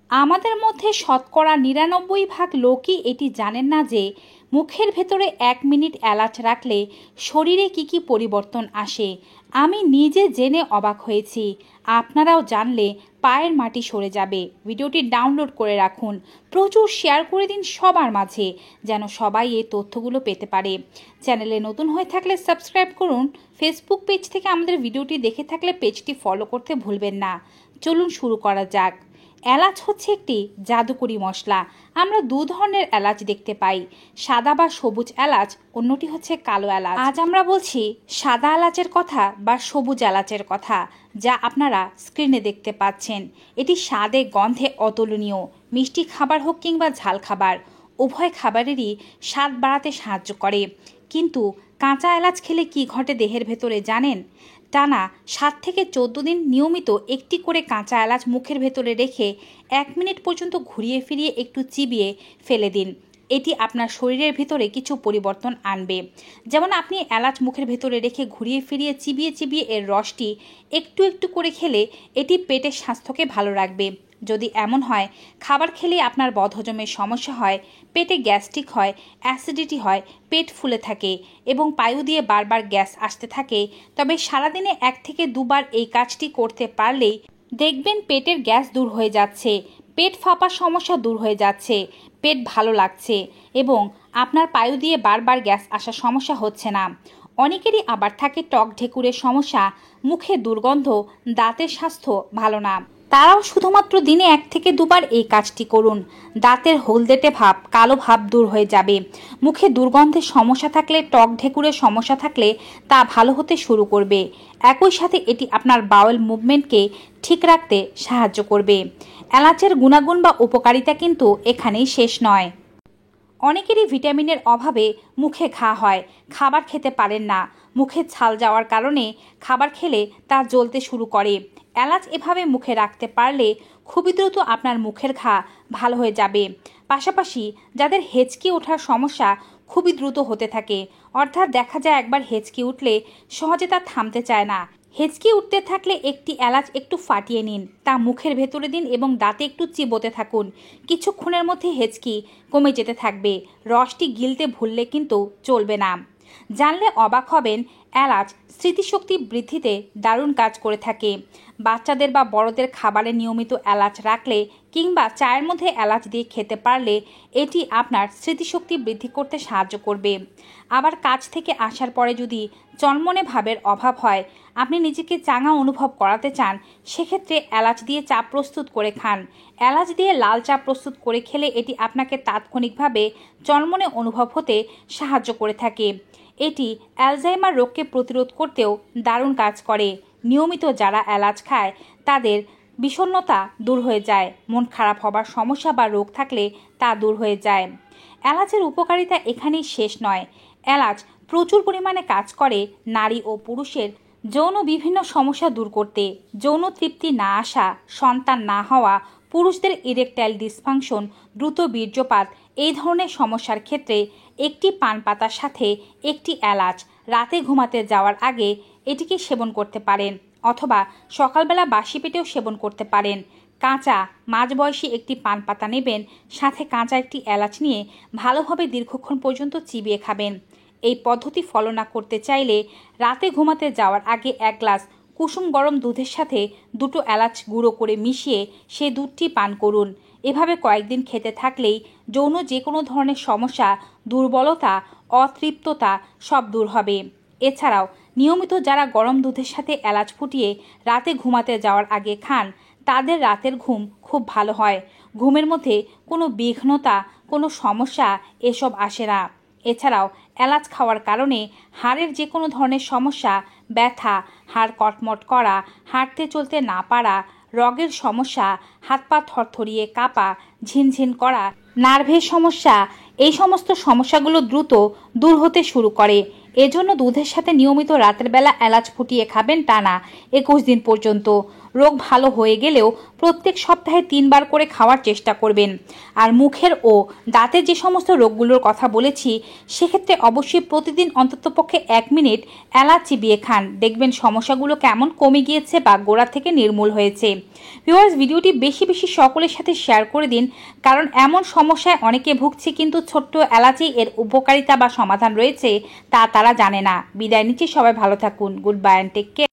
আমাদের মধ্যে শতকরা ৯৯% লোকই এটি জানেন না যে মুখের ভেতরে ১ মিনিট এলাচ রাখলে শরীরে কি পরিবর্তন আসে। আমি নিজে জেনে অবাক হয়েছি, আপনারাও জানলে পায়ের মাটি সরে যাবে। ভিডিওটি ডাউনলোড করে রাখুন, প্রচুর শেয়ার করে দিন সবার মাঝে, যেন সবাই এই তথ্যগুলো পেতে পারে। চ্যানেলে নতুন হয়ে থাকলে সাবস্ক্রাইব করুন। ফেসবুক পেজ থেকে আমাদের ভিডিওটি দেখে থাকলে পেজটি ফলো করতে ভুলবেন না। চলুন শুরু করা যাক। এলাচ হচ্ছে একটি জাদুকরি মশলা। আমরা দু ধরনের এলাচ দেখতে পাই, সাদা বা সবুজ এলাচ, অন্যটি হচ্ছে কালো এলাচ। আজ আমরা বলছি সাদা এলাচের কথা বা সবুজ এলাচের কথা, যা আপনারা স্ক্রিনে দেখতে পাচ্ছেন। এটি স্বাদে গন্ধে অতুলনীয়। মিষ্টি খাবার হোক কিংবা ঝাল খাবার, উভয় খাবারেরই স্বাদ বাড়াতে সাহায্য করে। কিন্তু কাঁচা এলাচ খেলে কি ঘটে দেহের ভেতরে জানেন? টানা ৭ থেকে ১৪ দিন নিয়মিত একটি করে কাঁচা এলাচ মুখের ভেতরে রেখে ১ মিনিট পর্যন্ত ঘুরিয়ে ফিরিয়ে একটু চিবিয়ে ফেলে দিন। এটি আপনার শরীরের ভেতরে কিছু পরিবর্তন আনবে। যেমন আপনি এলাচ মুখের ভেতরে রেখে ঘুরিয়ে ফিরিয়ে চিবিয়ে এর রসটি একটু করে খেলে এটি পেটের স্বাস্থ্যকে ভালো রাখবে। যদি এমন হয় খাবার খেলে আপনার বদহজমের সমস্যা হয়, পেটে গ্যাস্ট্রিক হয়, অ্যাসিডিটি হয়, পেট ফুলে থাকে এবং পায়ু দিয়ে বারবার গ্যাস আসতে থাকে, তবে সারাদিনে ১ থেকে ২ বার এই কাজটি করতে পারলেই দেখবেন পেটের গ্যাস দূর হয়ে যাচ্ছে, পেট ফাঁপার সমস্যা দূর হয়ে যাচ্ছে, পেট ভালো লাগছে এবং আপনার পায়ু দিয়ে বারবার গ্যাস আসার সমস্যা হচ্ছে না। অনেকেরই আবার থাকে টক ঢেকুরের সমস্যা, মুখে দুর্গন্ধ, দাঁতের স্বাস্থ্য ভালো না। তারাও শুধুমাত্র দিনে ১ থেকে ২ বার এই কাজটি করুন। দাঁতের হলদেটে ভাব, কালো ভাব দূর হয়ে যাবে। মুখে দুর্গন্ধের সমস্যা থাকলে, টক ঢেকুরের সমস্যা থাকলে তা ভালো হতে শুরু করবে। একই সাথে এটি আপনার বাউল মুভমেন্টকে ঠিক রাখতে সাহায্য করবে। এলাচের গুণাগুণ বা উপকারিতা কিন্তু এখানেই শেষ নয়। অনেকেরই ভিটামিনের অভাবে মুখে ঘা হয়, খাবার খেতে পারেন না। মুখে ছাল যাওয়ার কারণে খাবার খেলে তা জ্বলতে শুরু করে। এলাচ এভাবে মুখে রাখতে পারলে খুবই দ্রুত আপনার মুখের ঘা ভালো হয়ে যাবে। পাশাপাশি যাদের হেঁচকি ওঠার সমস্যা খুবই দ্রুত হতে থাকে, অর্থাৎ দেখা যায় একবার হেঁচকি উঠলে সহজে তা থামতে চায় না। হেঁচকি উঠতে থাকলে একটি এলাচ একটু ফাটিয়ে নিন, তা মুখের ভেতরে দিন এবং দাঁতে একটু চিবোতে থাকুন। কিছুক্ষণের মধ্যে হেঁচকি কমে যেতে থাকবে। রসটি গিলতে ভুললে কিন্তু চলবে না। জানলে অবাক হবেন, এলাচ স্মৃতিশক্তি বৃদ্ধিতে দারুণ কাজ করে থাকে। বাচ্চাদের বা বড়দের খাবারে নিয়মিত এলাচ রাখলে কিংবা চায়ের মধ্যে এলাচ দিয়ে খেতে পারলে এটি আপনার স্মৃতিশক্তি বৃদ্ধি করতে সাহায্য করবে। আবার কাজ থেকে আসার পরে যদি চনমনে ভাবের অভাব হয়, আপনি নিজেকে চাঙা অনুভব করাতে চান, সেক্ষেত্রে এলাচ দিয়ে চা প্রস্তুত করে খান। এলাচ দিয়ে লাল চা প্রস্তুত করে খেলে এটি আপনাকে তাৎক্ষণিকভাবে চনমনে অনুভব হতে সাহায্য করে থাকে। এটি অ্যালজাইমার রোগকে প্রতিরোধ করতেও দারুণ কাজ করে। নিয়মিত যারা এলাচ খায় তাদের বিষণ্ণতা দূর হয়ে যায়, মন খারাপ হবার সমস্যা বা রোগ থাকলে তা দূর হয়ে যায়। এলাচের উপকারিতা এখানেই শেষ নয়। এলাচ প্রচুর পরিমাণে কাজ করে নারী ও পুরুষের যৌন বিভিন্ন সমস্যা দূর করতে। যৌন তৃপ্তি না আসা, সন্তান না হওয়া, পুরুষদের ইরেকটাইল ডিসফাংশন, দ্রুত বীর্যপাত, এই ধরনের সমস্যার ক্ষেত্রে একটি পান পাতার সাথে একটি এলাচ রাতে ঘুমাতে যাওয়ার আগে এটিকে সেবন করতে পারেন, অথবা সকালবেলা বাসি পেটেও সেবন করতে পারেন। কাঁচা মাঝবয়সী একটি পান পাতা নেবেন, সাথে কাঁচা একটি এলাচ নিয়ে ভালোভাবে দীর্ঘক্ষণ পর্যন্ত চিবিয়ে খাবেন। এই পদ্ধতি ফলো না করতে চাইলে রাতে ঘুমাতে যাওয়ার আগে ১ গ্লাস কুসুম গরম দুধের সাথে ২টো এলাচ গুঁড়ো করে মিশিয়ে সেই দুধটি পান করুন। এভাবে কয়েকদিন খেতে থাকলেই যৌন যে কোনো ধরনের সমস্যা, দুর্বলতা, অতৃপ্ততা সব দূর হবে। এছাড়াও নিয়মিত যারা গরম দুধের সাথে এলাচ ফুটিয়ে রাতে ঘুমাতে যাওয়ার আগে খান, তাদের রাতের ঘুম খুব ভালো হয়। ঘুমের মধ্যে কোনো বিঘ্নতা, কোনো সমস্যা এসব আসে না। এছাড়াও এলাচ খাওয়ার কারণে হাড়ের যে কোনো ধরনের সমস্যা, ব্যথা, হাড় কটমট করা, হাঁটতে চলতে না পারা, রগের সমস্যা, হাত পা থরথরিয়ে কাঁপা, ঝিনঝিন করা, নার্ভের সমস্যা, এই সমস্ত সমস্যাগুলো দ্রুত দূর হতে শুরু করে। এজন্য দুধের সাথে নিয়মিত রাতের বেলা এলাচ ফুটিয়ে খাবেন টানা 21 দিন পর্যন্ত। রোগ ভালো হয়ে গেলেও প্রত্যেক সপ্তাহে 3 বার করে খাওয়ার চেষ্টা করবেন। আর মুখের ও দাঁতের যে সমস্ত রোগগুলোর কথা বলেছি সেক্ষেত্রে অবশ্যই প্রতিদিন অন্ততপক্ষে 1 মিনিট এলাচ চিবিয়ে খান। দেখবেন সমস্যাগুলো কেমন কমে গিয়েছে বা গোড়া থেকে নির্মূল হয়েছে। ভিউয়ার্স, ভিডিওটি বেশি বেশি সকলের সাথে শেয়ার করে দিন, কারণ এমন সমস্যায় অনেকে ভুগছে কিন্তু ছোট্ট এলাচেই এর উপকারিতা বা সমাধান রয়েছে তা তারা জানে না। বিদায় নিচ্ছি, সবাই ভালো থাকুন। Good bye and take care.